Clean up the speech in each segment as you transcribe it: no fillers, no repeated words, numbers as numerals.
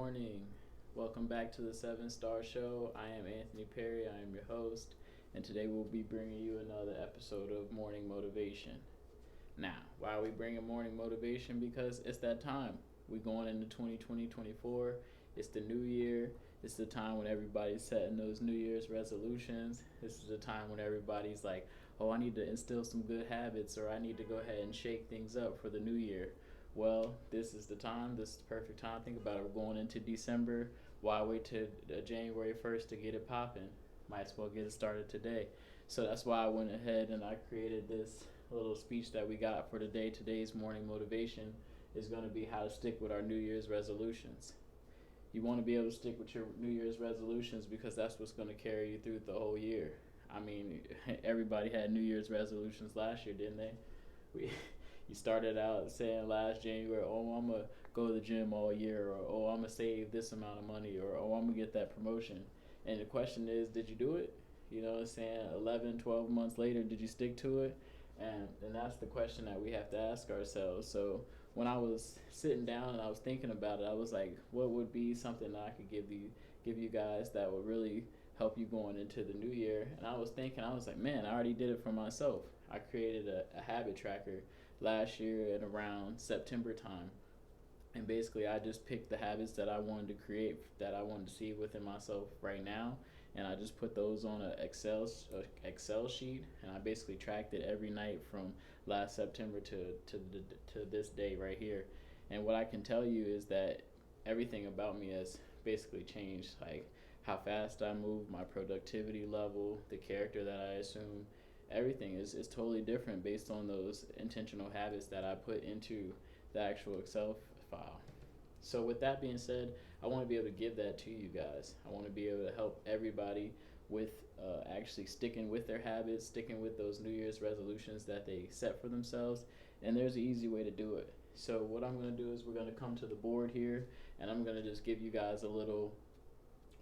morning. Welcome back to the 7 Star Show. I am Anthony Perry. I am your host, and today we'll be bringing you another episode of Morning Motivation. Now, why are we bringing morning motivation? Because it's that time. We're going into 2020-24. It's the new year. It's the time when everybody's setting those New Year's resolutions. This is the time when everybody's like, oh, I need to instill some good habits, or I need to go ahead and shake things up for the new year. Well, this is the time. This is the perfect time. Think about it. We're going into December. Why wait till January 1st to get it popping? Might as well get it started today. So that's why I went ahead and I created this little speech that we got for today. Today's morning motivation is going to be how to stick with our New Year's resolutions. You want to be able to stick with your New Year's resolutions because that's what's going to carry you through the whole year. I mean, everybody had New Year's resolutions last year, didn't they? You started out saying last January, oh, I'm going to go to the gym all year, or oh, I'm going to save this amount of money, or oh, I'm going to get that promotion. And the question is, did you do it? You know what I'm saying? 11, 12 months later, did you stick to it? And that's the question that we have to ask ourselves. So when I was sitting down and I was thinking about it, I was like, what would be something that I could give you guys that would really help you going into the new year? And I was thinking, I was like, man, I already did it for myself. I created a habit tracker last year at around September time. And basically I just picked the habits that I wanted to create, that I wanted to see within myself right now. And I just put those on an Excel sheet, and I basically tracked it every night from last September to this day right here. And what I can tell you is that everything about me has basically changed, like how fast I move, my productivity level, the character that I assume. Everything is totally different based on those intentional habits that I put into the actual Excel file. So with that being said, I want to be able to give that to you guys. I want to be able to help everybody with actually sticking with their habits, sticking with those New Year's resolutions that they set for themselves. And there's an easy way to do it. So what I'm going to do is we're going to come to the board here, and I'm going to just give you guys a little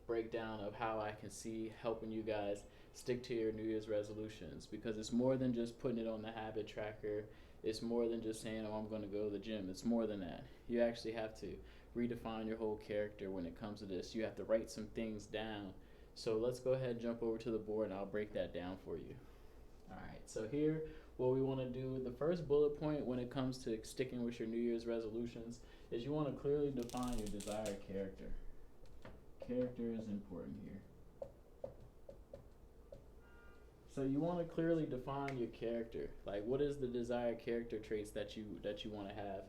breakdown of how I can see helping you guys stick to your New Year's resolutions, because it's more than just putting it on the habit tracker. It's more than just saying, oh, I'm going to go to the gym. It's more than that. You actually have to redefine your whole character when it comes to this. You have to write some things down. So let's go ahead and jump over to the board, and I'll break that down for you. All right, so here, what we want to do, the first bullet point when it comes to sticking with your New Year's resolutions is you want to clearly define your desired character. Character is important here. So you want to clearly define your character. Like, what is the desired character traits that you want to have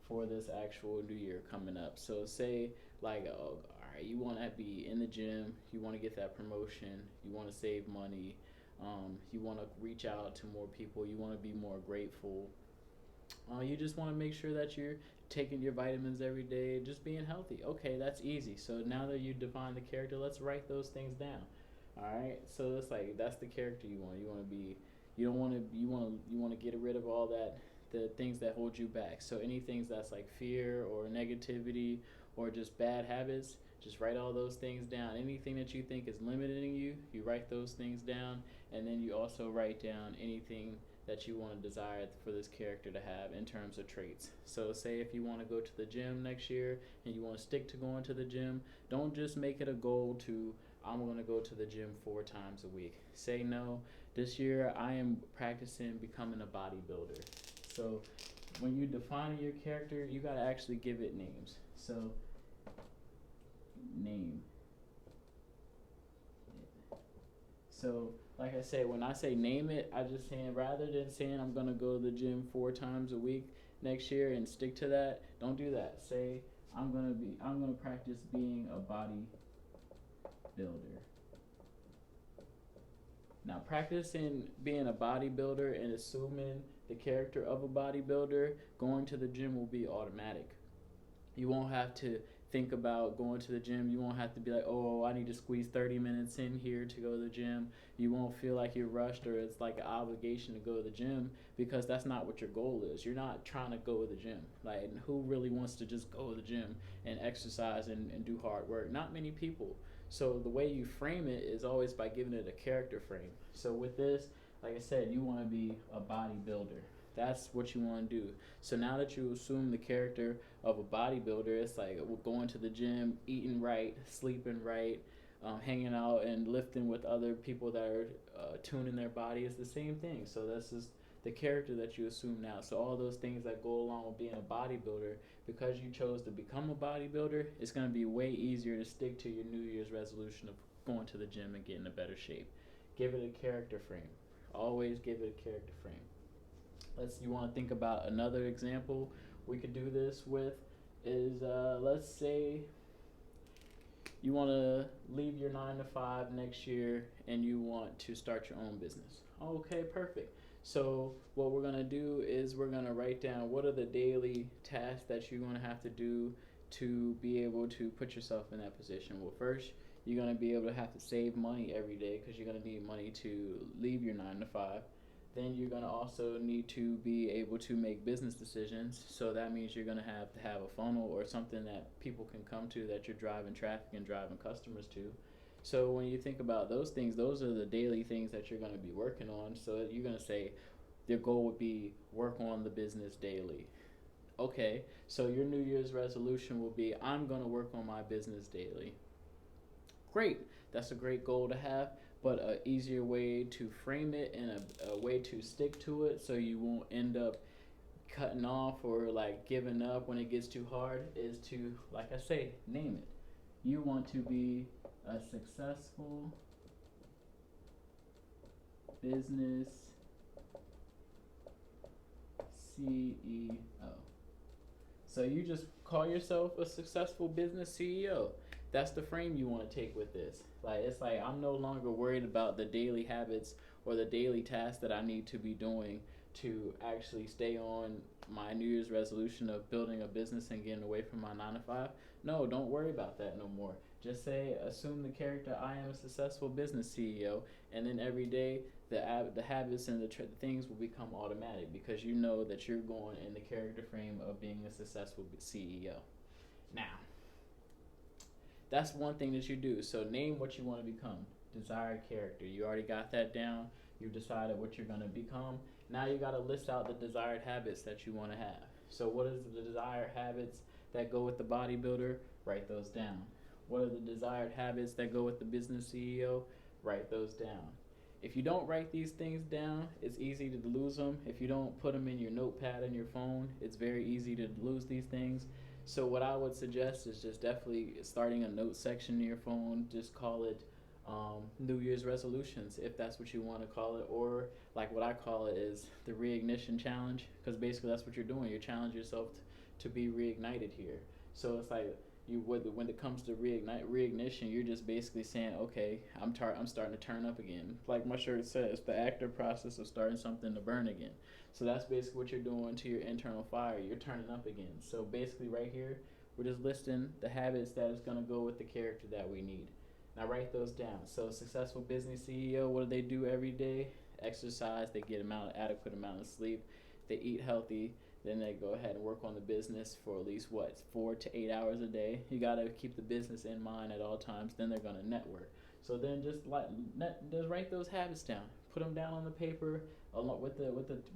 for this actual new year coming up? So say, like, oh, all right, you want to be in the gym, you want to get that promotion, you want to save money, you want to reach out to more people, you want to be more grateful. You just want to make sure that you're taking your vitamins every day, just being healthy. Okay, that's easy. So now that you define the character, let's write those things down. All right, so it's like that's the character you want. You want to be, you want to get rid of all that, the things that hold you back. So anything that's like fear or negativity or just bad habits, just write all those things down. Anything that you think is limiting you, you write those things down, and then you also write down anything that you want to desire for this character to have in terms of traits. So say if you want to go to the gym next year and you want to stick to going to the gym, don't just make it a goal to, I'm going to go to the gym 4 times a week. Say, no, this year I am practicing becoming a bodybuilder. So when you define your character, you got to actually give it names. So name. So like I said, when I say name it, I just saying, rather than saying I'm going to go to the gym 4 times a week next year and stick to that, don't do that. Say I'm going to practice being a bodybuilder. Now, practicing being a bodybuilder and assuming the character of a bodybuilder, going to the gym will be automatic. You won't have to think about going to the gym. You won't have to be like, oh, I need to squeeze 30 minutes in here to go to the gym. You won't feel like you're rushed or it's like an obligation to go to the gym, because that's not what your goal is. You're not trying to go to the gym. Like, who really wants to just go to the gym and exercise and do hard work? Not many people. So the way you frame it is always by giving it a character frame. So with this, like I said, you want to be a bodybuilder. That's what you want to do. So now that you assume the character of a bodybuilder, it's like going to the gym, eating right, sleeping right, hanging out and lifting with other people that are tuning their body is the same thing. So that's just the character that you assume now. So all those things that go along with being a bodybuilder, because you chose to become a bodybuilder, it's going to be way easier to stick to your New Year's resolution of going to the gym and getting a better shape. Give it a character frame. Always give it a character frame. You want to think about another example we could do this with is let's say you want to leave your 9 to 5 next year and you want to start your own business. Okay, perfect. So what we're going to do is we're going to write down what are the daily tasks that you're going to have to do to be able to put yourself in that position. Well, first, you're going to be able to have to save money every day because you're going to need money to leave your 9 to 5. Then you're going to also need to be able to make business decisions. So that means you're going to have a funnel or something that people can come to that you're driving traffic and driving customers to. So when you think about those things, those are the daily things that you're going to be working on. So you're going to say your goal would be work on the business daily. Okay, so your New Year's resolution will be I'm going to work on my business daily. Great, that's a great goal to have, but an easier way to frame it and a way to stick to it so you won't end up cutting off or like giving up when it gets too hard is to, like I say, name it. You want to be a successful business CEO. So you just call yourself a successful business CEO. That's the frame you want to take with this. Like it's like I'm no longer worried about the daily habits or the daily tasks that I need to be doing to actually stay on my New Year's resolution of building a business and getting away from my 9 to 5. No, don't worry about that no more. Just say, assume the character, I am a successful business CEO, and then every day the habits and the things will become automatic because you know that you're going in the character frame of being a successful CEO. Now, that's one thing that you do. So name what you want to become. Desired character. You already got that down. You've decided what you're going to become. Now you got to list out the desired habits that you want to have. So what is the desired habits that go with the bodybuilder? Write those down. What are the desired habits that go with the business CEO? Write those down. If you don't write these things down, it's easy to lose them. If you don't put them in your notepad on your phone, it's very easy to lose these things. So what I would suggest is just definitely starting a note section in your phone. Just call it New Year's resolutions, if that's what you want to call it, or like what I call it is the Reignition challenge, because basically that's what you're doing. You're challenging yourself to be reignited here. So it's like when it comes to reignition, you're just basically saying, okay, I'm starting to turn up again. Like my shirt says, the active process of starting something to burn again. So that's basically what you're doing to your internal fire. You're turning up again. So basically right here, we're just listing the habits that is going to go with the character that we need. Now write those down. So successful business CEO, what do they do every day? Exercise, they get adequate amount of sleep, they eat healthy, then they go ahead and work on the business for at least 4 to 8 hours a day. You got to keep the business in mind at all times. Then they're going to network. So then just write those habits down. Put them down on the paper along with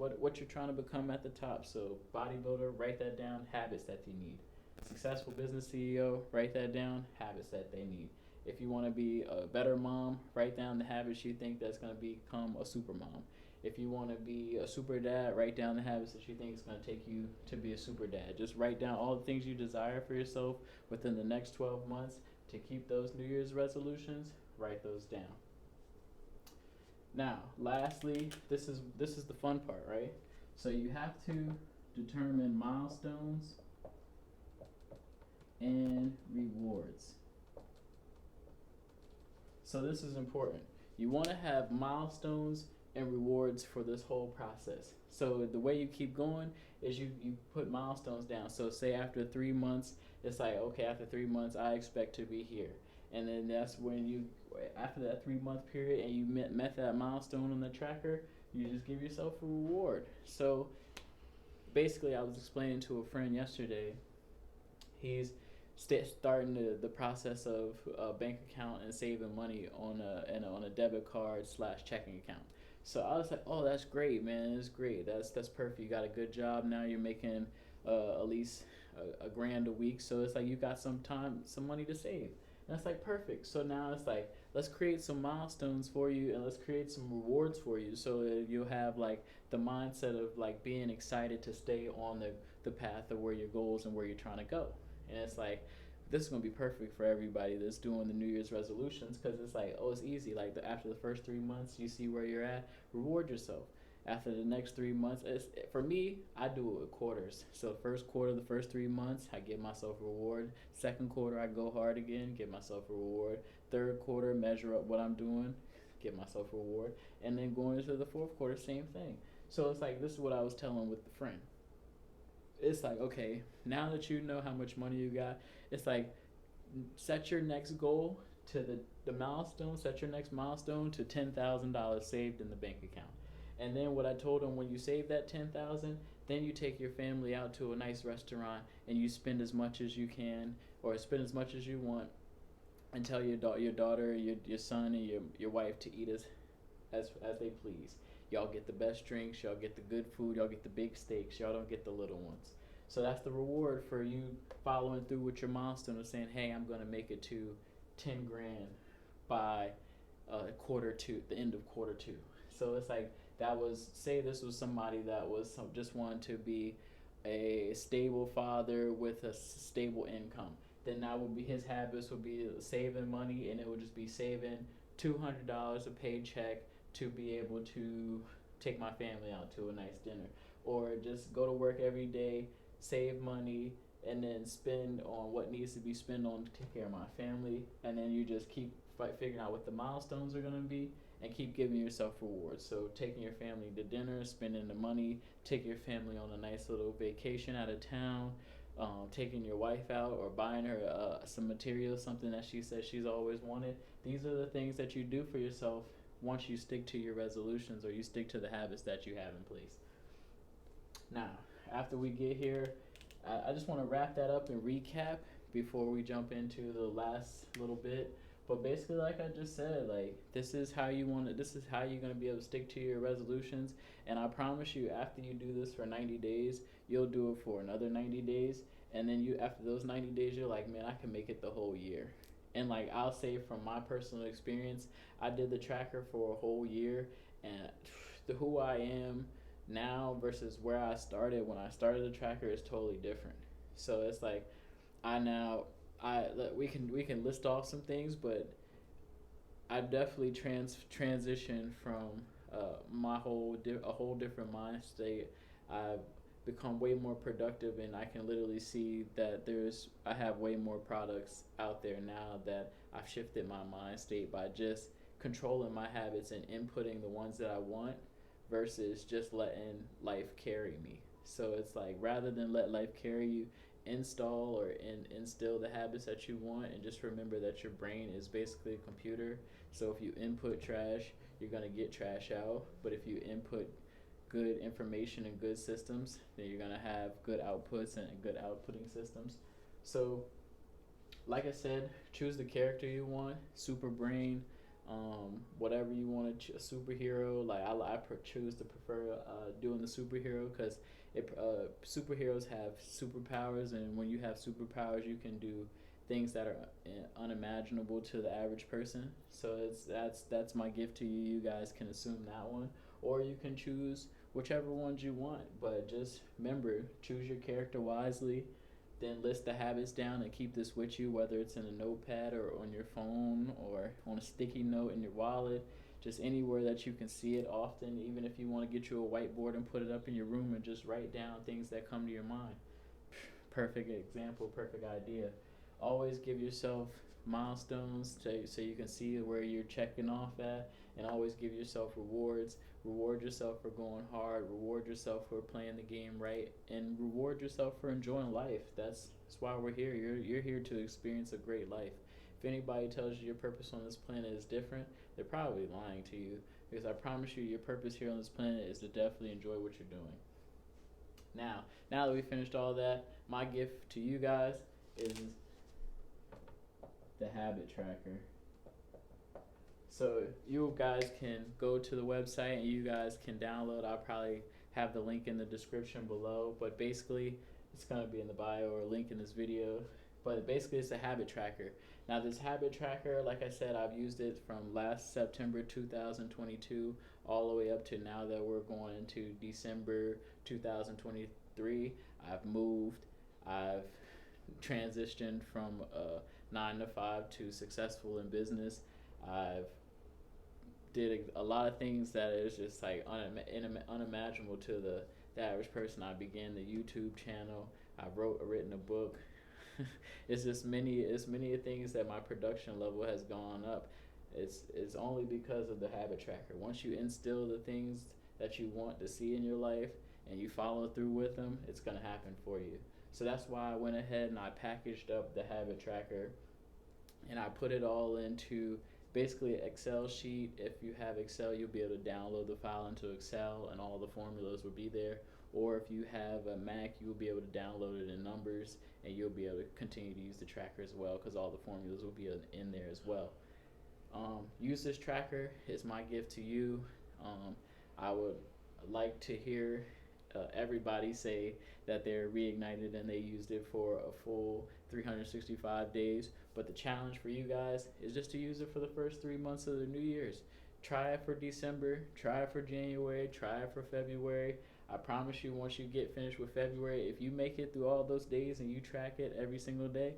what you're trying to become at the top. So bodybuilder, write that down. Habits that you need. Successful business CEO, write that down. Habits that they need. If you want to be a better mom, write down the habits you think that's going to become a super mom. If you want to be a super dad, write down the habits that you think is going to take you to be a super dad. Just write down all the things you desire for yourself within the next 12 months to keep those New Year's resolutions. Write those down. Now, lastly, this is the fun part, right? So you have to determine milestones and rewards. So this is important. You want to have milestones and rewards for this whole process. So the way you keep going is you put milestones down. So say after 3 months, it's like, okay, after 3 months, I expect to be here. And then that's when you, after that 3-month period and you met that milestone on the tracker, you just give yourself a reward. So basically, I was explaining to a friend yesterday, he's starting the process of a bank account and saving money on a debit card / checking account. So I was like, oh, that's great, man. It's great. That's perfect. You got a good job now. You're making at least a grand a week. So it's like you got some time, some money to save. And it's like perfect. So now it's like let's create some milestones for you and let's create some rewards for you. So that you'll have like the mindset of like being excited to stay on the path of where your goals and where you're trying to go. And it's like this is gonna be perfect for everybody that's doing the New Year's resolutions because it's like, oh, it's easy. Like after the first 3 months, you see where you're at. Reward yourself. After the next 3 months, for me, I do it with quarters. So first quarter, the first 3 months, I give myself a reward. Second quarter, I go hard again, give myself a reward. Third quarter, measure up what I'm doing, give myself a reward. And then going into the fourth quarter, same thing. So it's like this is what I was telling with the friend. It's like, okay, now that you know how much money you got, it's like set your next goal to the milestone, set your next milestone to $10,000 saved in the bank account. And then what I told him, when you save that 10,000, then you take your family out to a nice restaurant and you spend as much as you can or spend as much as you want and tell your daughter, your son, and your wife to eat as they please. Y'all get the best drinks, y'all get the good food, y'all get the big steaks, y'all don't get the little ones. So that's the reward for you following through with your milestone of saying, hey, I'm going to make it to 10 grand by the end of quarter two. So it's like, say this was somebody that was just wanted to be a stable father with a stable income. Then that would be his habits would be saving money, and it would just be saving $200 a paycheck to be able to take my family out to a nice dinner, or just go to work every day, save money, and then spend on what needs to be spent on to take care of my family, and then you just keep figuring out what the milestones are going to be and keep giving yourself rewards. So taking your family to dinner, spending the money, take your family on a nice little vacation out of town, taking your wife out or buying her some material, something that she says she's always wanted. These are the things that you do for yourself once you stick to your resolutions or you stick to the habits that you have in place. Now, after we get here, I just want to wrap that up and recap before we jump into the last little bit. But basically, like I just said, like this is how you're gonna be able to stick to your resolutions. And I promise you, after you do this for 90 days, you'll do it for another 90 days. And then after those 90 days, you're like, man, I can make it the whole year. And like I'll say from my personal experience, I did the tracker for a whole year, and who I am now versus where I started when I started the tracker is totally different. So it's like we can list off some things, but I definitely transitioned from a whole different mind state. I've become way more productive, and I can literally see that I have way more products out there now that I've shifted my mind state by just controlling my habits and inputting the ones that I want versus just letting life carry me. So it's like, rather than let life carry you, install or instill the habits that you want, and just remember that your brain is basically a computer. So if you input trash, you're going to get trash out. But if you input good information and good systems, then you're going to have good outputs and good outputting systems. So like I said, choose the character you want, super brain, whatever you want to, a superhero. Like I choose to prefer doing the superhero because superheroes have superpowers, and when you have superpowers, you can do things that are unimaginable to the average person. So that's my gift to you. You guys can assume that one, or you can choose whichever ones you want. But just remember, choose your character wisely. Then list the habits down and keep this with you, whether it's in a notepad or on your phone or on a sticky note in your wallet, just anywhere that you can see it often. Even if you want to get you a whiteboard and put it up in your room and just write down things that come to your mind. Perfect example, perfect idea. Always give yourself milestones so you can see where you're checking off at, and always give yourself rewards. Reward yourself for going hard, reward yourself for playing the game right, and reward yourself for enjoying life. That's why we're here. You're here to experience a great life. If anybody tells you your purpose on this planet is different, they're probably lying to you, because I promise you, your purpose here on this planet is to definitely enjoy what you're doing. Now that we finished all that, my gift to you guys is the habit tracker. So you guys can go to the website and you guys can download. I'll probably have the link in the description below, but basically it's going to be in the bio or link in this video. But basically it's a habit tracker. Now this habit tracker, like I said, I've used it from last September 2022 all the way up to now that we're going into December 2023. I've moved. I've transitioned from 9 to 5 to successful in business. I've did a lot of things that is just like unimaginable to the average person. I began the YouTube channel. I've written a book. It's just many things that my production level has gone up. It's only because of the habit tracker. Once you instill the things that you want to see in your life and you follow through with them, it's gonna happen for you. So that's why I went ahead and I packaged up the habit tracker and I put it all into basically an Excel sheet. If you have Excel, you'll be able to download the file into Excel and all the formulas will be there. Or if you have a Mac, you'll be able to download it in Numbers and you'll be able to continue to use the tracker as well because all the formulas will be in there as well. Use this tracker. It's my gift to you. I would like to hear everybody say that they're reignited and they used it for a full 365 days. But the challenge for you guys is just to use it for the first 3 months of the New Year's. Try it for December, try it for January, try it for February. I promise you, once you get finished with February, if you make it through all those days and you track it every single day,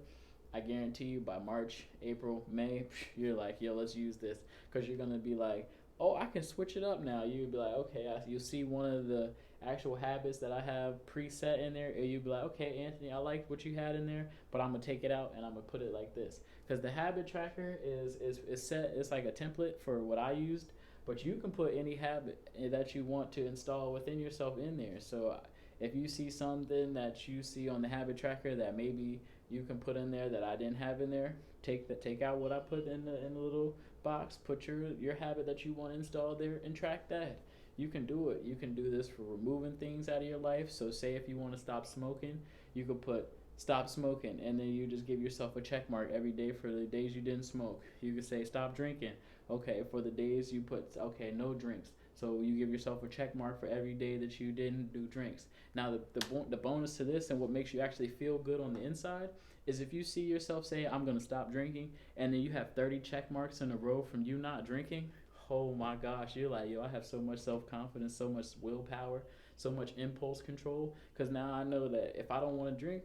I guarantee you by March, April, May, you're like, yo, let's use this. Because you're going to be like, oh, I can switch it up now. You'll be like, okay, you'll see one of the actual habits that I have preset in there, and you'll be like, okay, Anthony, I like what you had in there, but I'm gonna take it out and I'm gonna put it like this. Because the habit tracker is set, it's like a template for what I used, but you can put any habit that you want to install within yourself in there. So if you see something that you see on the habit tracker that maybe you can put in there that I didn't have in there, take out what I put in the little box, put your habit that you want installed there and track that. You can do it. You can do this for removing things out of your life. So say if you want to stop smoking, you could put stop smoking and then you just give yourself a check mark every day for the days you didn't smoke. You could say stop drinking. Okay, for the days you put, okay, no drinks. So you give yourself a check mark for every day that you didn't do drinks. Now the bonus to this and what makes you actually feel good on the inside is if you see yourself say I'm going to stop drinking and then you have 30 check marks in a row from you not drinking, oh my gosh, you're like, yo, I have so much self-confidence, so much willpower, so much impulse control. Because now I know that if I don't want to drink,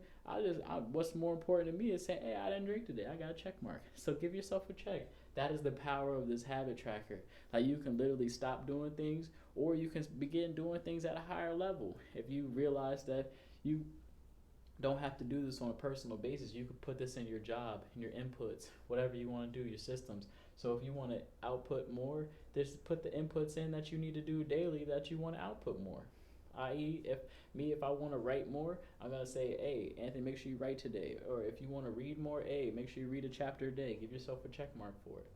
what's more important to me is saying, hey, I didn't drink today. I got a check mark. So give yourself a check. That is the power of this habit tracker. Like you can literally stop doing things or you can begin doing things at a higher level. If you realize that you don't have to do this on a personal basis, you could put this in your job, in your inputs, whatever you want to do, your systems. So if you want to output more, just put the inputs in that you need to do daily that you want to output more. I.e., if I want to write more, I'm going to say, hey, Anthony, make sure you write today. Or if you want to read more, hey, make sure you read a chapter a day. Give yourself a check mark for it.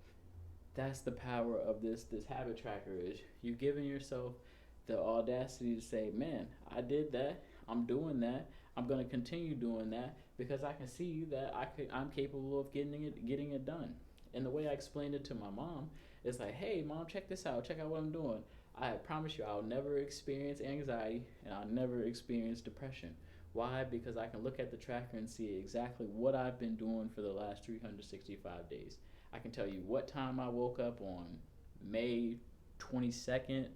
That's the power of this habit tracker is you giving yourself the audacity to say, man, I did that. I'm doing that. I'm going to continue doing that because I can see that I'm capable of getting it done. And the way I explained it to my mom is like, hey, Mom, check this out. Check out what I'm doing. I promise you I'll never experience anxiety and I'll never experience depression. Why? Because I can look at the tracker and see exactly what I've been doing for the last 365 days. I can tell you what time I woke up on May 22nd.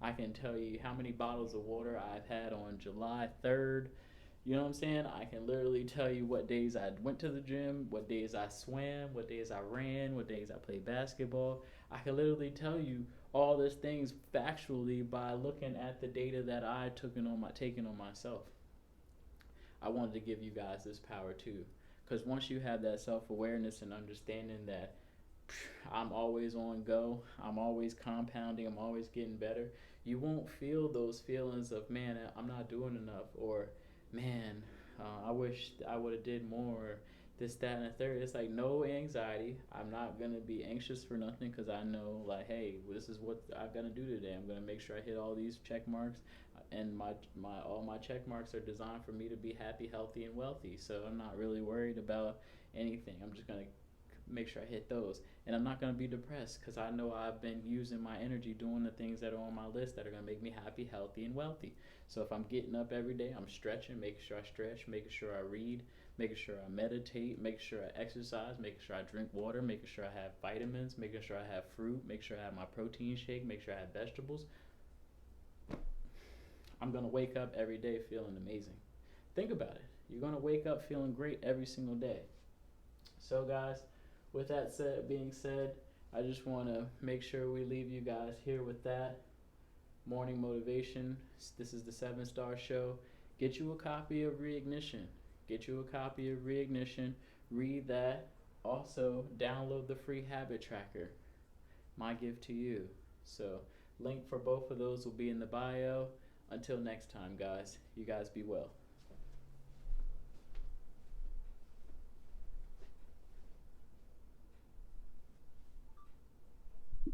I can tell you how many bottles of water I've had on July 3rd. You know what I'm saying? I can literally tell you what days I went to the gym, what days I swam, what days I ran, what days I played basketball. I can literally tell you all these things factually by looking at the data that I taken on myself. I wanted to give you guys this power too. Because once you have that self-awareness and understanding that I'm always on go, I'm always compounding, I'm always getting better, you won't feel those feelings of, man, I'm not doing enough, or man, I wish I would have did more, this, that, and the third. It's like no anxiety. I'm not going to be anxious for nothing because I know, like, hey, this is what I'm going to do today. I'm going to make sure I hit all these check marks, and all my check marks are designed for me to be happy, healthy, and wealthy. So I'm not really worried about anything. I'm just going to make sure I hit those. And I'm not going to be depressed because I know I've been using my energy doing the things that are on my list that are going to make me happy, healthy, and wealthy. So if I'm getting up every day, I'm stretching, making sure I stretch, making sure I read, making sure I meditate, making sure I exercise, making sure I drink water, making sure I have vitamins, making sure I have fruit, make sure I have my protein shake, make sure I have vegetables. I'm going to wake up every day feeling amazing. Think about it. You're going to wake up feeling great every single day. So guys, with that being said, I just want to make sure we leave you guys here with that morning motivation. This is the 7-Star Show. Get you a copy of Reignition. Get you a copy of Reignition. Read that. Also, download the free habit tracker. My gift to you. So, link for both of those will be in the bio. Until next time, guys. You guys be well.